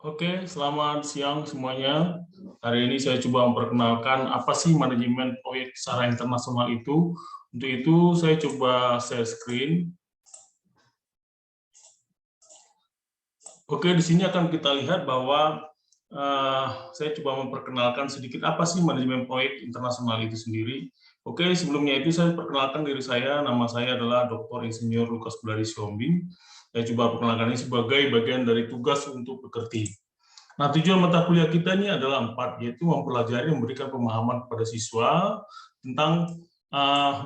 Oke, selamat siang semuanya. Hari ini saya coba memperkenalkan apa sih manajemen proyek secara internasional itu. Untuk itu saya coba share screen. Oke, di sini akan kita lihat bahwa saya coba memperkenalkan sedikit apa sih manajemen proyek internasional itu sendiri. Oke, sebelumnya itu saya perkenalkan diri saya. Nama saya adalah Dr. Insinyur Lukas Budari Siombing. Saya coba perkenalkan ini sebagai bagian dari tugas untuk pekerti. Nah, tujuan mata kuliah kita ini adalah 4, yaitu mempelajari memberikan pemahaman kepada siswa tentang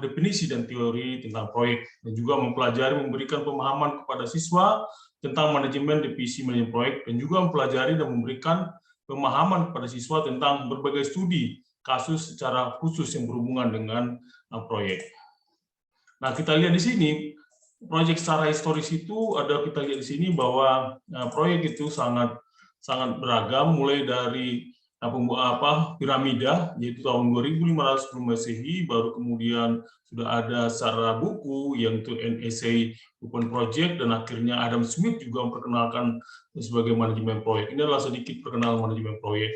definisi dan teori tentang proyek, dan juga mempelajari memberikan pemahaman kepada siswa tentang manajemen divisi manajemen proyek, dan juga mempelajari dan memberikan pemahaman kepada siswa tentang berbagai studi kasus secara khusus yang berhubungan dengan proyek. Nah, kita lihat di sini, proyek secara historis itu kita lihat di sini bahwa proyek itu sangat beragam, mulai dari piramida, yaitu tahun 2500 sebelum Masehi, baru kemudian sudah ada secara buku, yang itu An Essay Open Project, dan akhirnya Adam Smith juga memperkenalkan sebagai manajemen proyek. Ini adalah sedikit perkenalan manajemen proyek.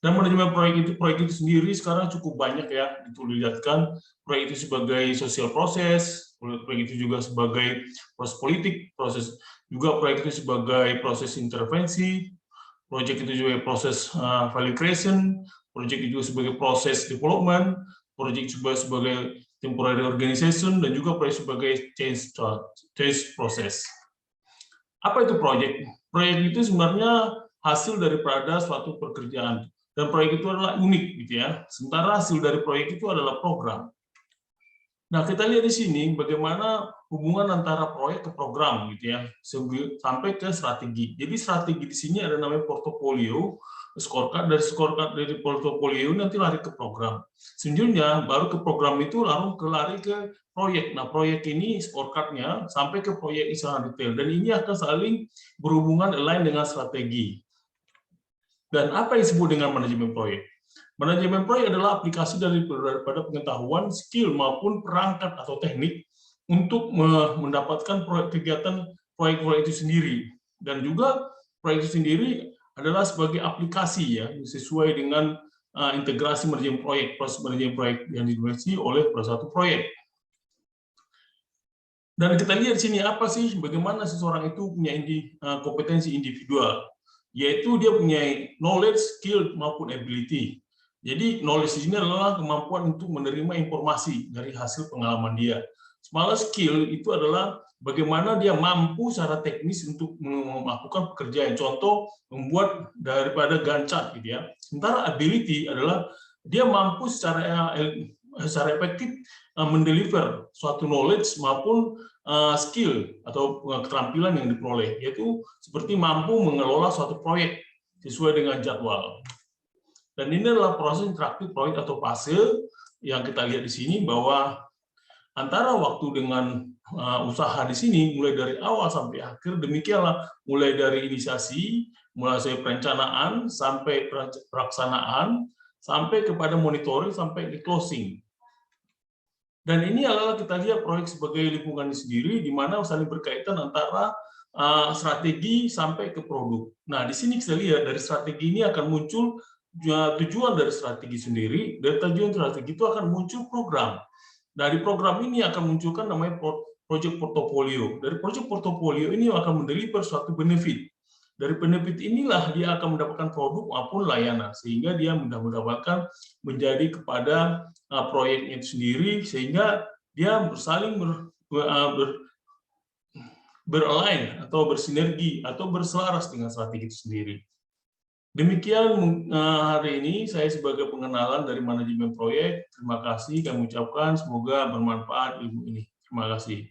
Dan manajemen proyek itu sendiri sekarang cukup banyak ya, itu dilihatkan proyek itu sebagai social proses, proyek itu juga sebagai proses politik, juga proyek itu sebagai proses intervensi, proyek itu juga proses value creation, proyek itu sebagai proses development, proyek juga sebagai temporary organization, dan juga proyek sebagai change process. Apa itu proyek? Proyek itu sebenarnya hasil daripada suatu pekerjaan, dan proyek itu adalah unik, gitu ya. Sementara hasil dari proyek itu adalah program. Nah, kita lihat di sini bagaimana hubungan antara proyek ke program, gitu ya, sampai ke strategi. Jadi strategi di sini ada namanya portofolio, scorecard, dari portofolio nanti lari ke program. Selanjutnya baru ke program itu lari ke proyek. Nah, proyek ini scorecard-nya sampai ke proyek sangat detail, dan ini akan saling berhubungan align dengan strategi. Dan apa yang disebut dengan manajemen proyek? Manajemen proyek adalah aplikasi daripada pengetahuan, skill, maupun perangkat atau teknik untuk mendapatkan kegiatan proyek-proyek itu sendiri. Dan juga proyek itu sendiri adalah sebagai aplikasi ya, sesuai dengan integrasi manajemen proyek, proses manajemen proyek yang dimiliki oleh satu proyek. Dan kita lihat di sini apa sih, bagaimana seseorang itu punya kompetensi individual, yaitu dia punya knowledge, skill, maupun ability. Jadi knowledge di sini adalah kemampuan untuk menerima informasi dari hasil pengalaman dia. Sementara skill itu adalah bagaimana dia mampu secara teknis untuk melakukan pekerjaan. Contoh, membuat daripada Gantt chart, gitu ya. Sementara ability adalah dia mampu secara efektif mendeliver suatu knowledge maupun skill atau keterampilan yang diperoleh, yaitu seperti mampu mengelola suatu proyek sesuai dengan jadwal. Dan ini adalah proses interaktif proyek atau fase yang kita lihat di sini, bahwa antara waktu dengan usaha di sini mulai dari awal sampai akhir, demikianlah mulai dari inisiasi, mulai dari perencanaan sampai pelaksanaan, sampai kepada monitoring sampai di closing. Dan ini adalah kita lihat proyek sebagai lingkungan sendiri, di mana saling berkaitan antara strategi sampai ke produk. Nah, di sini kita lihat dari strategi ini akan muncul tujuan dari strategi sendiri, dari tujuan strategi itu akan muncul program. Dari program ini akan munculkan namanya project portfolio. Dari project portfolio ini akan mendeliver suatu benefit. Dari benefit inilah dia akan mendapatkan produk maupun layanan, sehingga dia mendapatkan menjadi kepada proyeknya itu sendiri, sehingga dia bersaling beralign atau bersinergi atau berselaras dengan strategi itu sendiri. Demikian hari ini saya sebagai pengenalan dari manajemen proyek. Terima kasih kami ucapkan, semoga bermanfaat ilmu ini. Terima kasih.